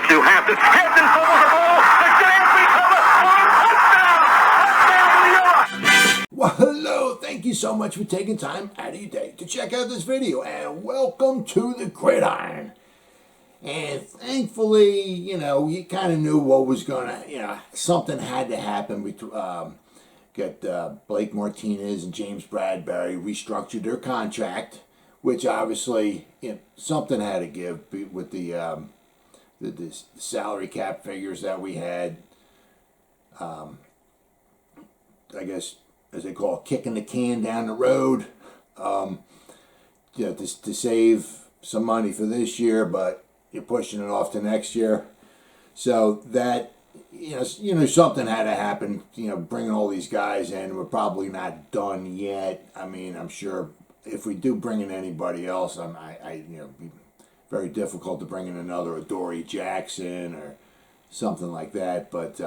to Hampton. Hampton fumbles the ball. The Giants recover for a touchdown. Touchdown, Well, hello. Thank you so much for taking time out of your day to check out this video. And welcome to the Gridiron. And thankfully, you kind of knew what was going to, something had to happen. We got Blake Martinez and James Bradberry restructured their contract, which obviously, something had to give with the salary cap figures that we had. I guess, as they call it, kicking the can down the road, to save some money for this year, but you're pushing it off to next year. So that, something had to happen, bringing all these guys in. We're probably not done yet. I mean, I'm sure if we do bring in anybody else, it'd be very difficult to bring in another Adoree Jackson or something like that. But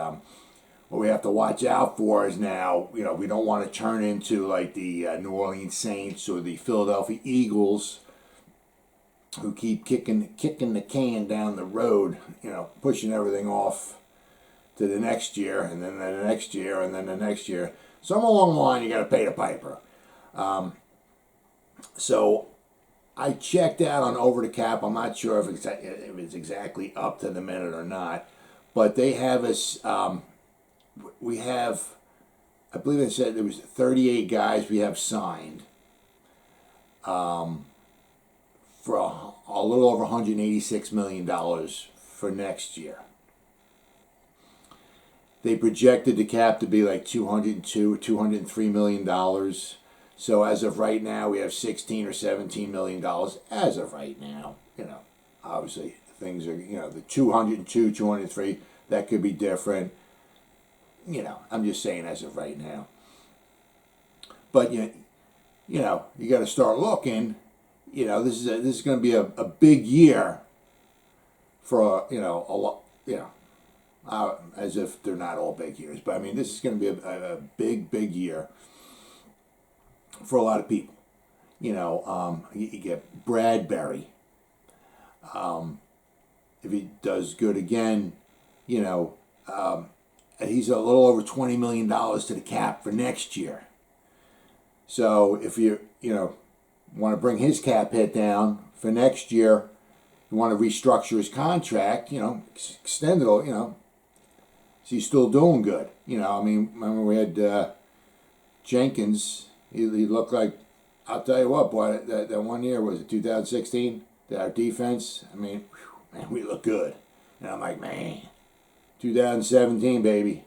what we have to watch out for is now, we don't want to turn into like the New Orleans Saints or the Philadelphia Eagles, who keep kicking the can down the road, pushing everything off to the next year, and then the next year, and then the next year. Somewhere along the line, you got to pay the piper. So I checked out on Over the Cap. I'm not sure if it's exactly up to the minute or not, but they have us. We have, I believe they said there was 38 guys we have signed. For a little over $186 million for next year. They projected the cap to be like $202 or $203 million. So as of right now, we have $16 or $17 million as of right now. Obviously things are, the 202, 203, that could be different. I'm just saying as of right now. But, you got to start looking. This is going to be a big year for a lot, as if they're not all big years, but I mean this is going to be a big year for a lot of people. You get Bradberry. If he does good again, he's a little over $20 million to the cap for next year. So if you want to bring his cap hit down for next year, you want to restructure his contract, extend it, so he's still doing good. I mean, remember we had Jenkins, he looked like, I'll tell you what, boy, that 1 year, was it 2016, our defense, I mean, man, we look good. And I'm like, man, 2017, baby,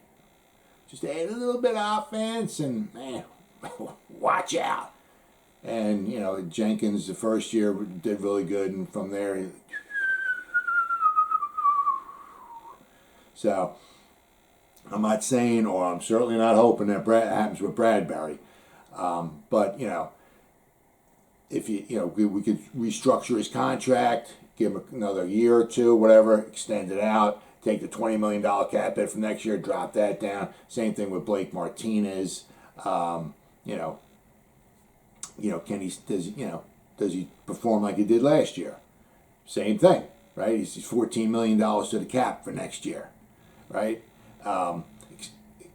just add a little bit of offense and, man, watch out. And, Jenkins, the first year, did really good, and from there, so, I'm not saying, or I'm certainly not hoping that happens with Bradberry, but, if we could restructure his contract, give him another year or two, whatever, extend it out, take the $20 million cap hit from next year, drop that down. Same thing with Blake Martinez, does he perform like he did last year? Same thing, right? He's $14 million to the cap for next year, right?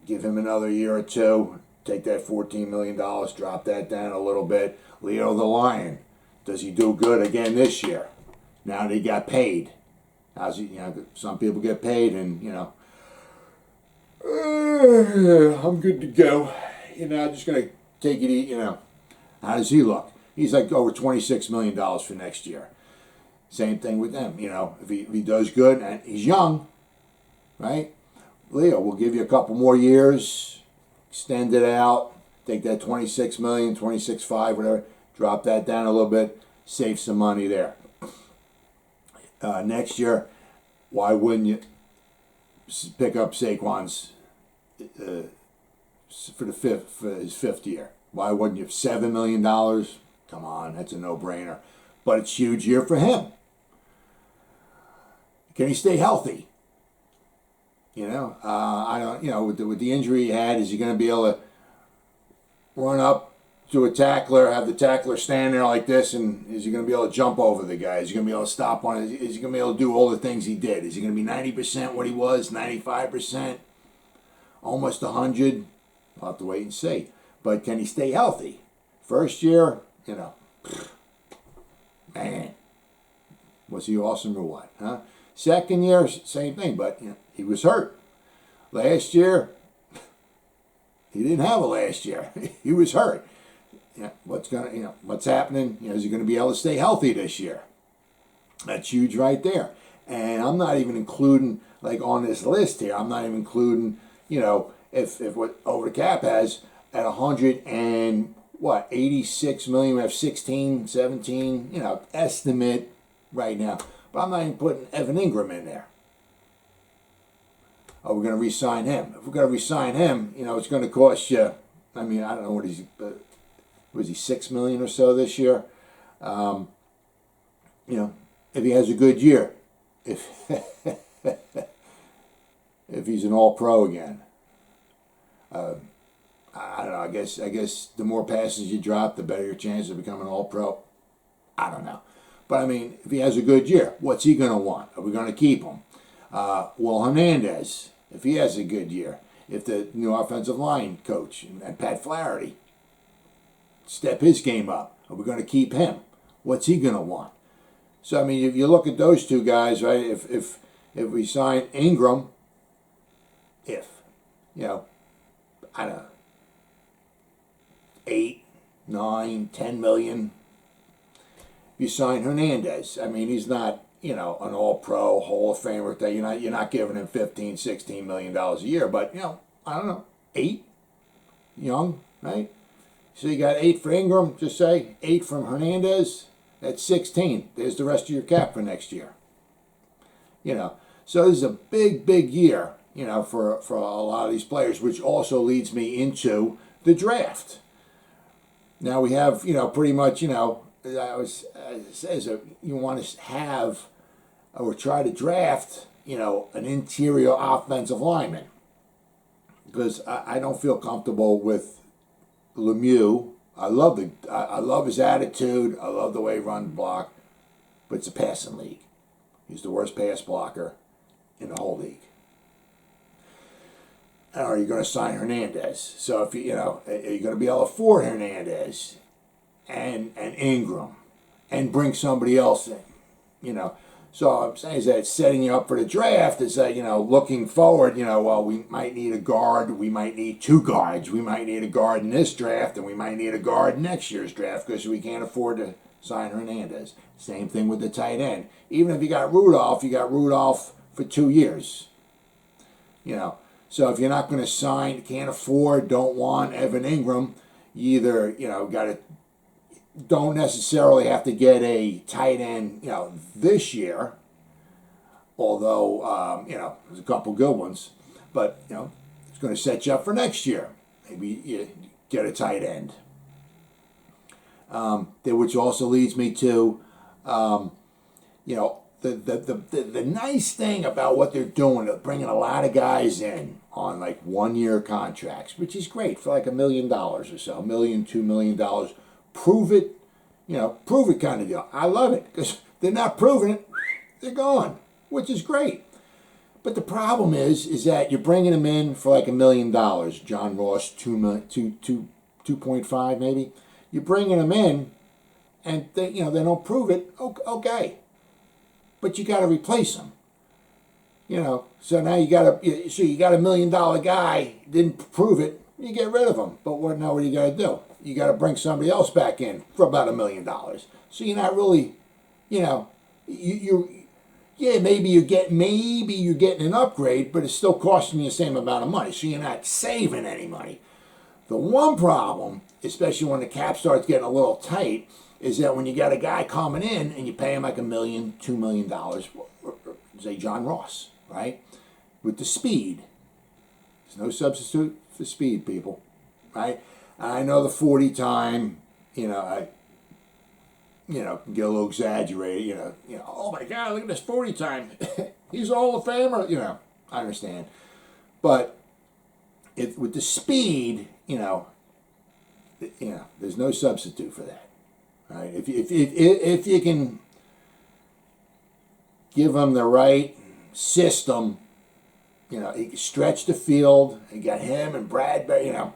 Give him another year or two, take that $14 million, drop that down a little bit. Leo the Lion, does he do good again this year? Now that he got paid. How's he, some people get paid and, I'm good to go. I'm just going to take it easy, How does he look? He's like over $26 million for next year. Same thing with them. If he does good, and he's young, right? Leo, we'll give you a couple more years, extend it out, take that $26 million, $26.5, whatever, drop that down a little bit, save some money there. Next year, why wouldn't you pick up Saquon's for his fifth year? Why wouldn't you? $7 million? Come on, that's a no-brainer. But it's a huge year for him. Can he stay healthy? I don't. With the injury he had, is he going to be able to run up to a tackler, have the tackler stand there like this, and is he going to be able to jump over the guy? Is he going to be able to stop on it? Is he going to be able to do all the things he did? Is he going to be 90% what he was, 95%, almost 100? We'll have to wait and see. But can he stay healthy? First year, man, was he awesome or what? Huh? Second year, same thing, but he was hurt. Last year, he didn't have a last year. He was hurt. What's happening? Is he going to be able to stay healthy this year? That's huge right there. And I'm not even including, like on this list here, I'm not even including, if what over the cap has at 86 million, we have 16, 17, estimate right now. But I'm not even putting Evan Ingram in there. Are we going to re-sign him? If we're going to re-sign him, it's going to cost you, I don't know what was he 6 million or so this year? If he has a good year, if he's an all-pro again, I don't know. I guess the more passes you drop, the better your chance of becoming all-pro. I don't know, but if he has a good year, what's he going to want? Are we going to keep him? Will Hernandez, if he has a good year, if the new offensive line coach and Pat Flaherty step his game up, are we going to keep him? What's he going to want? So if you look at those two guys, right? If we sign Ingram, I don't know, 8, 9, 10 million. You sign Hernandez. He's not, an all-pro, Hall of Famer thing. You're not giving him $15, $16 million a year, but I don't know, 8, young, right? So you got 8 for Ingram, just say 8 from Hernandez. That's 16. There's the rest of your cap for next year. So this is a big, big year, for a lot of these players, which also leads me into the draft. Now we have, pretty much, says you want to have or try to draft, an interior offensive lineman, because I don't feel comfortable with Lemieux. I love his attitude. I love the way he runs block, but it's a passing league. He's the worst pass blocker in the whole league. Or you're going to sign Hernandez. So if you're going to be able to afford Hernandez and Ingram and bring somebody else in, So I'm saying is that setting you up for the draft is that, looking forward, we might need a guard, we might need 2 guards, we might need a guard in this draft, and we might need a guard next year's draft because we can't afford to sign Hernandez. Same thing with the tight end. Even if you got Rudolph for 2 years. So if you're not going to sign, can't afford, don't want Evan Ingram, you either, don't necessarily have to get a tight end, this year, although, there's a couple good ones, but, it's going to set you up for next year. Maybe you get a tight end. Which also leads me to, the nice thing about what they're doing, they're bringing a lot of guys in on like 1-year contracts, which is great for like $1 million or so, $1 million, $2 million. Prove it kind of deal. I love it because they're not proving it, they're gone, which is great. But the problem is that you're bringing them in for like $1 million. John Ross, 2.5 maybe. You're bringing them in, and they don't prove it. Okay, but you got to replace them. So now you got $1 million guy, didn't prove it. You get rid of him. But what you got to do? You got to bring somebody else back in for about $1 million. So you're not really, maybe you're getting an upgrade, but it's still costing you the same amount of money. So you're not saving any money. The one problem, especially when the cap starts getting a little tight, is that when you got a guy coming in and you pay him like $1 million, $2 million, say John Ross, right? With the speed. There's no substitute for speed, people, right? I know the 40 time, I get a little exaggerated, oh my God, look at this 40 time. He's a Hall of Famer, I understand. But with the speed, there's no substitute for that. Right? If you can give them the right system, he can stretch the field. You got him and Bradberry.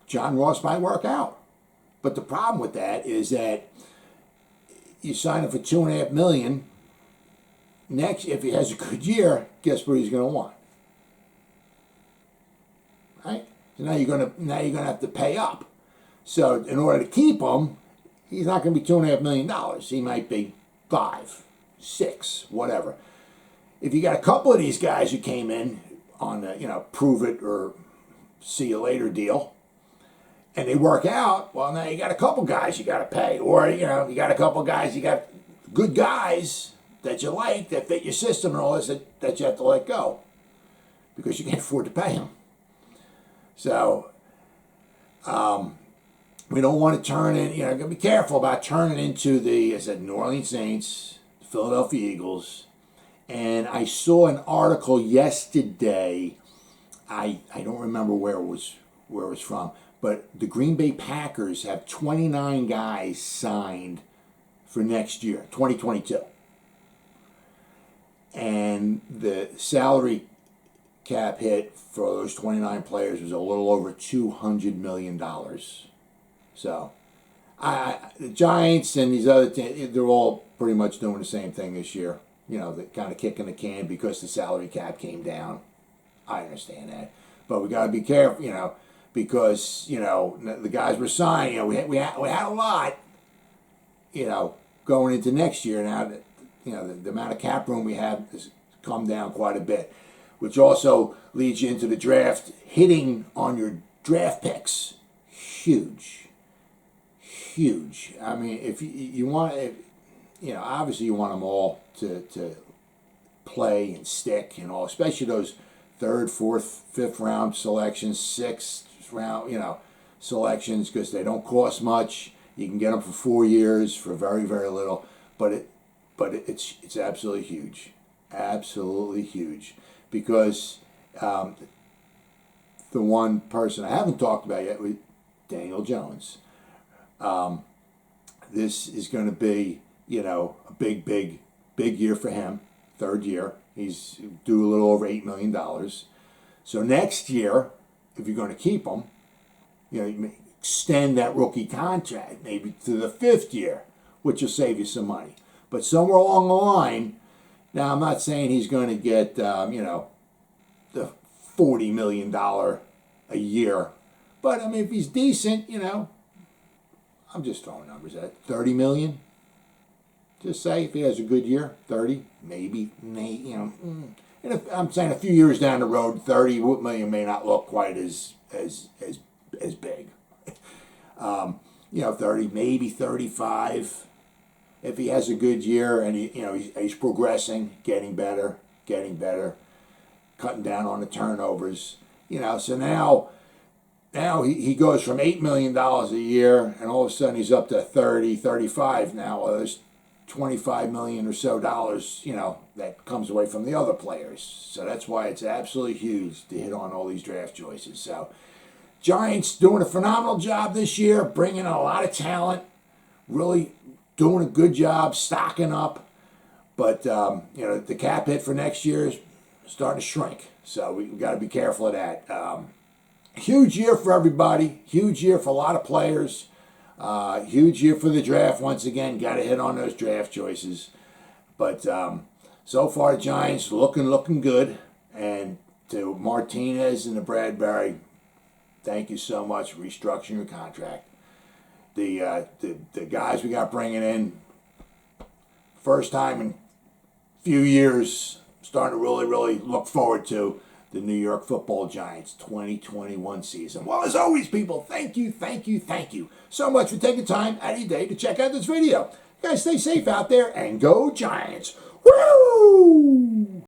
John Ross might work out, but the problem with that is that you sign him for $2.5 million. Next, if he has a good year, guess what he's going to want? Right? So now you're gonna have to pay up. So in order to keep him, he's not going to be $2.5 million. He might be 5, 6, whatever. If you got a couple of these guys who came in on the prove it or see you later deal, and they work out, well, now you got a couple guys you got to pay, or you got a couple guys, you got good guys that you like that fit your system and all this that you have to let go because you can't afford to pay them. So we don't want to turn in. Got to be careful about turning into the New Orleans Saints, the Philadelphia Eagles. And I saw an article yesterday. I don't remember where it was from, but the Green Bay Packers have 29 guys signed for next year, 2022. And the salary cap hit for those 29 players was a little over $200 million. So, the Giants and these other teams, they're all pretty much doing the same thing this year. They're kind of kicking the can because the salary cap came down. I understand that. But we got to be careful, because, the guys were signing, we had a lot, going into next year. Now that, the amount of cap room we have has come down quite a bit, which also leads you into the draft, hitting on your draft picks. Huge. I mean, if you want, obviously you want them all to play and stick and all, especially those 3rd, 4th, 5th round selections, 6th round, selections, because they don't cost much. You can get them for 4 years for very, very little, but it's absolutely huge, because the one person I haven't talked about yet was Daniel Jones. This is going to be, a big year for him. 3rd year. He's due a little over $8 million. So next year, if you're going to keep him, you may extend that rookie contract maybe to the 5th year, which will save you some money. But somewhere along the line, now I'm not saying he's going to get, the $40 million a year. But, I mean, if he's decent, I'm just throwing numbers at $30 million. Just say if he has a good year, 30, maybe, And if, I'm saying a few years down the road, 30 million may not look quite as big. 30, maybe 35. If he has a good year and he's progressing, getting better, cutting down on the turnovers, so now he goes from $8 million a year, and all of a sudden he's up to 30, 35 now. Well, there's $25 million or so dollars, that comes away from the other players. So that's why it's absolutely huge to hit on all these draft choices. So Giants doing a phenomenal job this year, bringing in a lot of talent, really doing a good job, stocking up. But, the cap hit for next year is starting to shrink. So we've got to be careful of that. Huge year for everybody. Huge year for a lot of players. Huge year for the draft. Once again, got to hit on those draft choices. But so far, the Giants looking good. And to Martinez and the Bradberry, thank you so much for restructuring your contract. The guys we got bringing in, first time in a few years, starting to really look forward to the New York Football Giants 2021 season. Well, as always, people, thank you so much for taking time out of your day to check out this video. You guys stay safe out there and go Giants. Woo!